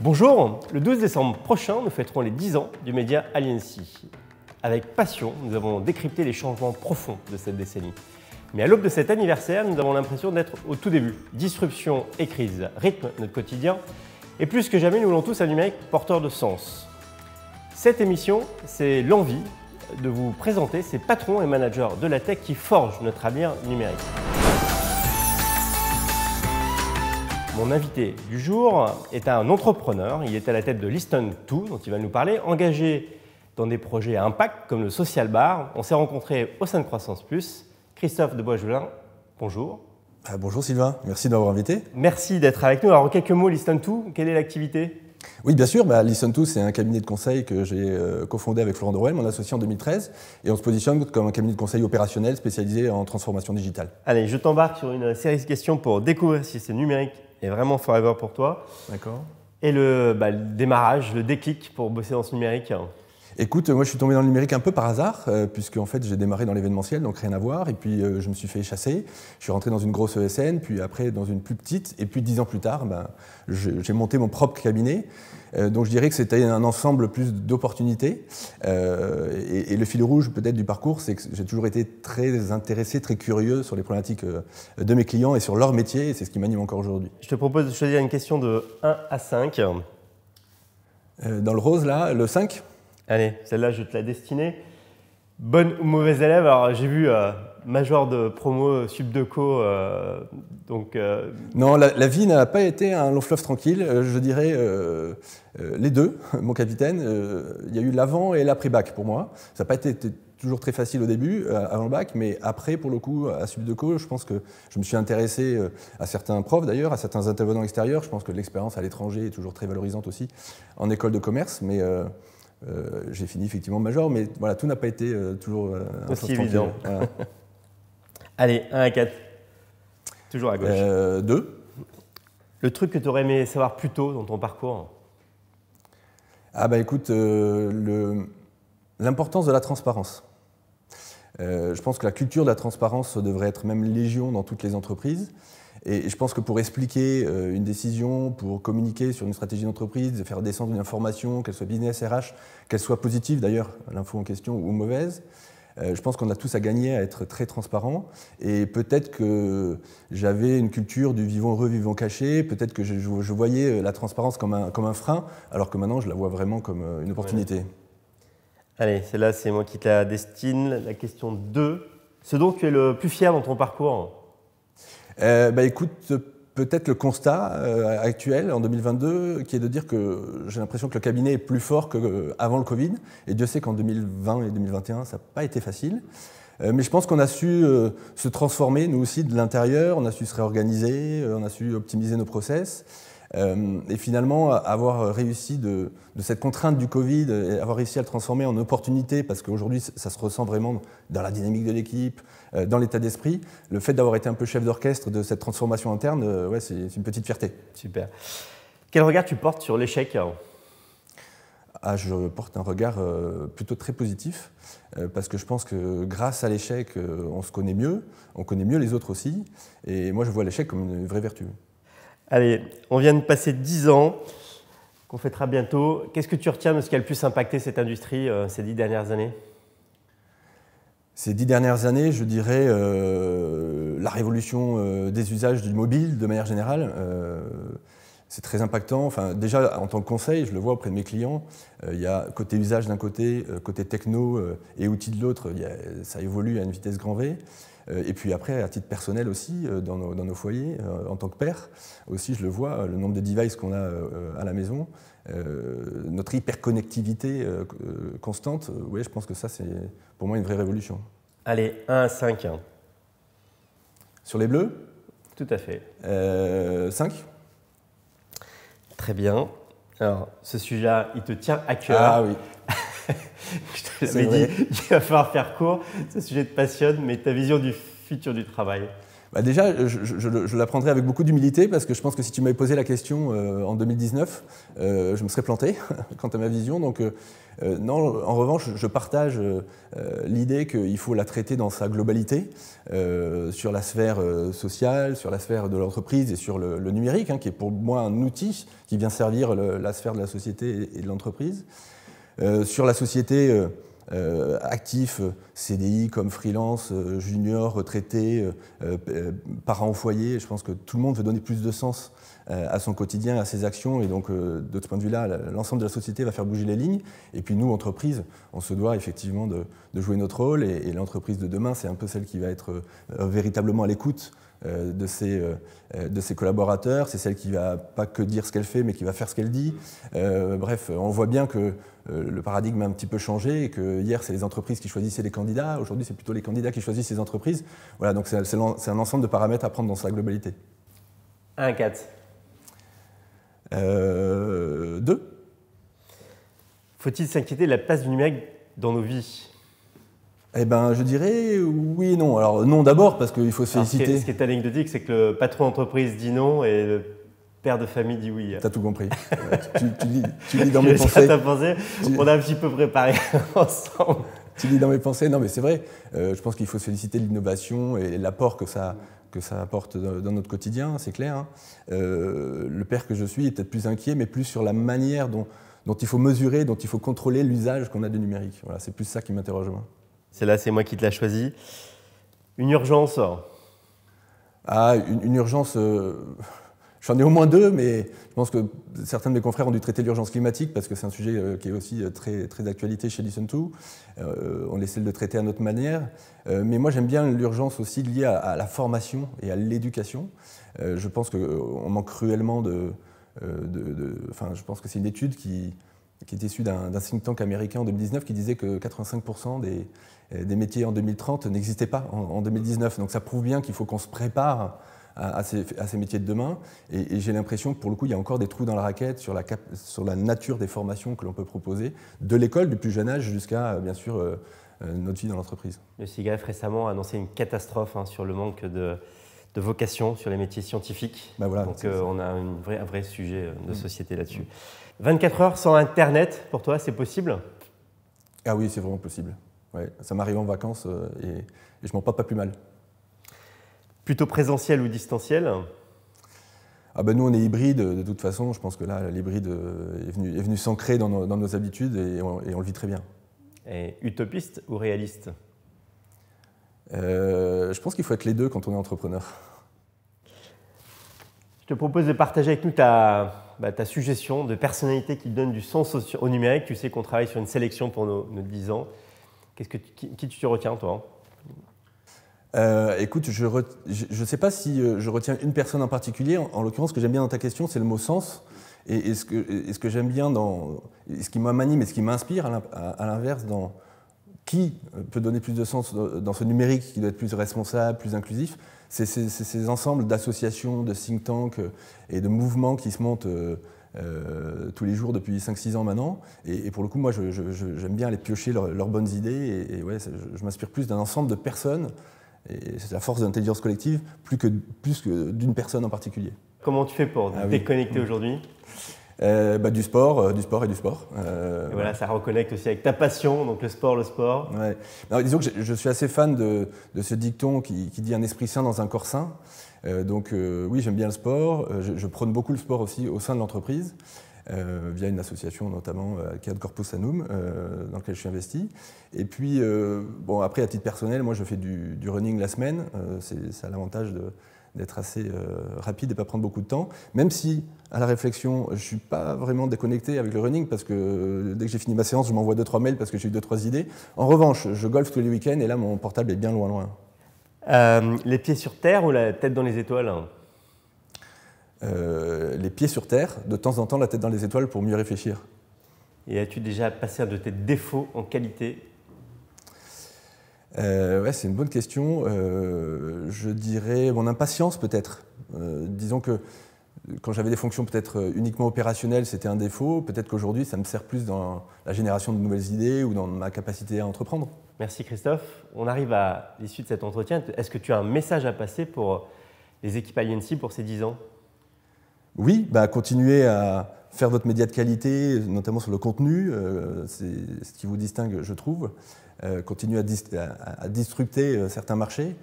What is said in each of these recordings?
Bonjour, le 12 décembre prochain, nous fêterons les 10 ans du média Aliency. Avec passion, nous avons décrypté les changements profonds de cette décennie. Mais à l'aube de cet anniversaire, nous avons l'impression d'être au tout début. Disruption et crise rythment notre quotidien. Et plus que jamais, nous voulons tous un numérique porteur de sens. Cette émission, c'est l'envie de vous présenter ces patrons et managers de la tech qui forgent notre avenir numérique. Mon invité du jour est un entrepreneur. Il est à la tête de Listen2, dont il va nous parler, engagé dans des projets à impact comme le Social Bar. On s'est rencontrés au sein de Croissance Plus. Christophe de Boisjolin, bonjour. Bonjour Sylvain, merci de m'avoir invité. Merci d'être avec nous. Alors en quelques mots, Listen2, quelle est l'activité ? Oui, bien sûr, Listen2, c'est un cabinet de conseil que j'ai cofondé avec Florent Derouet, mon associé en 2013, et on se positionne comme un cabinet de conseil opérationnel spécialisé en transformation digitale. Allez, je t'embarque sur une série de questions pour découvrir si ce numérique est vraiment forever pour toi. D'accord. Et le démarrage, le déclic pour bosser dans ce numérique. Écoute, moi je suis tombé dans le numérique un peu par hasard, puisque en fait j'ai démarré dans l'événementiel, donc rien à voir, et puis je me suis fait chasser, je suis rentré dans une grosse ESN, puis après dans une plus petite, et puis 10 ans plus tard, j'ai monté mon propre cabinet, donc je dirais que c'était un ensemble plus d'opportunités, et le fil rouge peut-être du parcours, c'est que j'ai toujours été très intéressé, très curieux sur les problématiques de mes clients et sur leur métier, et c'est ce qui m'anime encore aujourd'hui. Je te propose de choisir une question de 1 à 5. Dans le rose là, le 5. Allez, celle-là, je te la destinée. Bonne ou mauvaise élève? Alors, j'ai vu major de promo, subdeco, donc... Non, la vie n'a pas été un long fleuve tranquille. Je dirais les deux, mon capitaine. Il y a eu l'avant et l'après-bac pour moi. Ça n'a pas été toujours très facile au début, avant le bac, mais après, pour le coup, à subdeco, je pense que je me suis intéressé à certains profs d'ailleurs, à certains intervenants extérieurs. Je pense que l'expérience à l'étranger est toujours très valorisante aussi en école de commerce, mais... j'ai fini effectivement major, mais voilà, tout n'a pas été toujours aussi évident. Allez, 1 à 4. Toujours à gauche. 2. Le truc que tu aurais aimé savoir plus tôt dans ton parcours? Écoute, l'importance de la transparence. Je pense que la culture de la transparence devrait être même légion dans toutes les entreprises. Et je pense que pour expliquer une décision, pour communiquer sur une stratégie d'entreprise, faire descendre une information, qu'elle soit business, RH, qu'elle soit positive d'ailleurs, l'info en question, ou mauvaise, je pense qu'on a tous à gagner à être très transparent. Et peut-être que j'avais une culture du vivons heureux, vivons cachés, peut-être que je voyais la transparence comme un frein, alors que maintenant je la vois vraiment comme une opportunité. Ouais. Allez, celle-là c'est moi qui te la destine. La question 2. Ce dont tu es le plus fier dans ton parcours? Écoute, peut-être le constat actuel en 2022 qui est de dire que j'ai l'impression que le cabinet est plus fort qu'avant le Covid. Et Dieu sait qu'en 2020 et 2021, ça n'a pas été facile. Mais je pense qu'on a su se transformer, nous aussi, de l'intérieur. On a su se réorganiser, on a su optimiser nos process. Et finalement, avoir réussi de cette contrainte du Covid, et avoir réussi à le transformer en opportunité, parce qu'aujourd'hui, ça se ressent vraiment dans la dynamique de l'équipe, dans l'état d'esprit. Le fait d'avoir été un peu chef d'orchestre de cette transformation interne, c'est une petite fierté. Super. Quel regard tu portes sur l'échec? Je porte un regard plutôt très positif, parce que je pense que grâce à l'échec, on se connaît mieux, on connaît mieux les autres aussi. Et moi, je vois l'échec comme une vraie vertu. Allez, on vient de passer 10 ans, qu'on fêtera bientôt. Qu'est-ce que tu retiens de ce qui a le plus impacté cette industrie ces 10 dernières années? Ces 10 dernières années, je dirais la révolution des usages du mobile de manière générale. C'est très impactant. Enfin, déjà, en tant que conseil, je le vois auprès de mes clients, il y a côté usage d'un côté, côté techno et outils de l'autre, ça évolue à une vitesse grand V. Et puis après, à titre personnel aussi, dans nos foyers, en tant que père, aussi je le vois, le nombre de devices qu'on a à la maison, notre hyperconnectivité constante, je pense que ça c'est pour moi une vraie révolution. Allez, 1 à 5. Sur les bleus? Tout à fait. 5. Très bien. Alors, ce sujet-là, il te tient à cœur. Ah oui. Je te l'avais dit, il va falloir faire court. Ce sujet te passionne, mais ta vision du futur du travail? Bah déjà, je la prendrai avec beaucoup d'humilité parce que je pense que si tu m'avais posé la question en 2019, je me serais planté quant à ma vision. Donc non, en revanche, je partage l'idée qu'il faut la traiter dans sa globalité sur la sphère sociale, sur la sphère de l'entreprise et sur le numérique, hein, qui est pour moi un outil qui vient servir la sphère de la société et de l'entreprise. Sur la société, actifs, CDI comme freelance, junior, retraité, parents au foyer. Je pense que tout le monde veut donner plus de sens à son quotidien, à ses actions. Et donc, de ce point de vue-là, l'ensemble de la société va faire bouger les lignes. Et puis nous, entreprise, on se doit effectivement de jouer notre rôle. Et l'entreprise de demain, c'est un peu celle qui va être véritablement à l'écoute de ses collaborateurs. C'est celle qui ne va pas que dire ce qu'elle fait, mais qui va faire ce qu'elle dit. Bref, on voit bien que le paradigme a un petit peu changé et que hier, c'est les entreprises qui choisissaient les candidats. Aujourd'hui, c'est plutôt les candidats qui choisissent les entreprises. Voilà, donc c'est un ensemble de paramètres à prendre dans sa globalité. 1-4. 2. Faut-il s'inquiéter de la place du numérique dans nos vies? Eh ben, je dirais oui et non. Alors non d'abord parce qu'il faut se féliciter. Ce qui est anecdotique, c'est que le patron d'entreprise dit non et le père de famille dit oui. T'as tout compris. tu lis dans mes pensées. On a un petit peu préparé ensemble. Tu lis dans mes pensées. Non, mais c'est vrai. Je pense qu'il faut se féliciter de l'innovation et l'apport que ça apporte dans notre quotidien, c'est clair. Hein. Le père que je suis est peut-être plus inquiet, mais plus sur la manière dont il faut mesurer, dont il faut contrôler l'usage qu'on a du numérique. Voilà, c'est plus ça qui m'interroge moi. Celle-là, c'est moi qui te l'ai choisi. Une urgence. Ah, une urgence. J'en ai au moins 2, mais je pense que certains de mes confrères ont dû traiter l'urgence climatique parce que c'est un sujet qui est aussi très, très d'actualité chez Listen2. On essaie de le traiter à notre manière. Mais moi, j'aime bien l'urgence aussi liée à la formation et à l'éducation. Je pense qu'on manque cruellement Enfin, je pense que c'est une étude qui est issue d'un think tank américain en 2019 qui disait que 85% des métiers en 2030 n'existaient pas en 2019. Donc ça prouve bien qu'il faut qu'on se prépare à ces métiers de demain. Et j'ai l'impression que pour le coup, il y a encore des trous dans la raquette sur la nature des formations que l'on peut proposer, de l'école, du plus jeune âge, jusqu'à, bien sûr, notre vie dans l'entreprise. Le SIGGRAPH récemment a annoncé une catastrophe sur le manque de vocation sur les métiers scientifiques. Ben voilà, donc on a un vrai sujet de société là-dessus. 24 heures sans Internet, pour toi, c'est possible? Ah oui, c'est vraiment possible. Ouais, ça m'arrive en vacances et je m'en porte pas plus mal. Plutôt présentiel ou distanciel? Ah ben nous, on est hybride de toute façon. Je pense que là, l'hybride est venu s'ancrer dans nos habitudes et on le vit très bien. Et utopiste ou réaliste? Je pense qu'il faut être les deux quand on est entrepreneur. Je te propose de partager avec nous ta suggestion de personnalité qui donne du sens au numérique. Tu sais qu'on travaille sur une sélection pour nos 10 ans. Qui tu retiens, toi? Écoute, je ne sais pas si je retiens une personne en particulier. En l'occurrence, ce que j'aime bien dans ta question, c'est le mot sens. Et ce que j'aime bien ce qui m'anime et ce qui m'inspire à l'inverse, dans qui peut donner plus de sens dans ce numérique qui doit être plus responsable, plus inclusif, c'est ces ensembles d'associations, de think tanks et de mouvements qui se montent tous les jours depuis 5-6 ans maintenant. Et pour le coup, moi, j'aime bien aller piocher leurs bonnes idées. Et ouais, je m'inspire plus d'un ensemble de personnes. Et c'est la force de l'intelligence collective, plus que d'une personne en particulier. Comment tu fais pour déconnecter aujourd'hui? Du sport et du sport. Et voilà, ça reconnecte aussi avec ta passion, donc le sport. Ouais. Alors, disons que je suis assez fan de ce dicton qui dit un esprit sain dans un corps sain. Oui, j'aime bien le sport. Je prône beaucoup le sport aussi au sein de l'entreprise, via une association notamment qui est Corpus Sanum, dans laquelle je suis investi. Et puis, après, à titre personnel, moi je fais du running la semaine. Ça a l'avantage d'être assez rapide et pas prendre beaucoup de temps. Même si, à la réflexion, je ne suis pas vraiment déconnecté avec le running parce que dès que j'ai fini ma séance, je m'envoie 2-3 mails parce que j'ai eu 2-3 idées. En revanche, je golfe tous les week-ends et là, mon portable est bien loin. Les pieds sur terre ou la tête dans les étoiles? Les pieds sur terre, de temps en temps la tête dans les étoiles pour mieux réfléchir. Et as-tu déjà passé un de tes défauts en qualité? Ouais, c'est une bonne question. Je dirais mon impatience peut-être. Disons que Quand j'avais des fonctions peut-être uniquement opérationnelles, c'était un défaut. Peut-être qu'aujourd'hui, ça me sert plus dans la génération de nouvelles idées ou dans ma capacité à entreprendre. Merci Christophe. On arrive à l'issue de cet entretien. Est-ce que tu as un message à passer pour les équipes Aliency pour ces 10 ans? Oui, continuez à faire votre média de qualité, notamment sur le contenu. C'est ce qui vous distingue, je trouve. Continuez à disrupter certains marchés.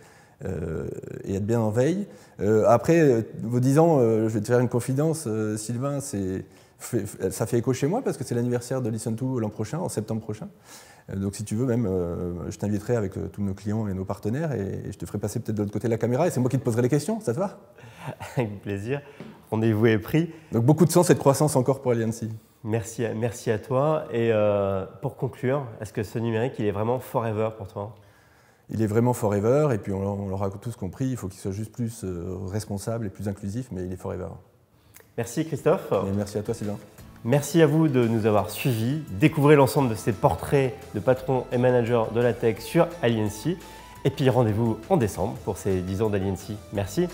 Et être bien en veille. Après, vos 10 ans, je vais te faire une confidence, Sylvain, ça fait écho chez moi parce que c'est l'anniversaire de Listen2 l'an prochain, en septembre prochain. Donc si tu veux même, je t'inviterai avec tous nos clients et nos partenaires et je te ferai passer peut-être de l'autre côté de la caméra et c'est moi qui te poserai les questions, ça te va? Avec plaisir. Rendez-vous est pris. Donc beaucoup de sens et de croissance encore pour Aliency. Merci à toi. Et pour conclure, est-ce que ce numérique, il est vraiment forever pour toi? Il est vraiment forever, et puis on l'aura tous compris, il faut qu'il soit juste plus responsable et plus inclusif, mais il est forever. Merci Christophe. Et merci à toi Sylvain. Merci à vous de nous avoir suivis. Découvrez l'ensemble de ces portraits de patrons et managers de la tech sur Aliency. Et puis rendez-vous en décembre pour ces 10 ans d'Aliency. Merci.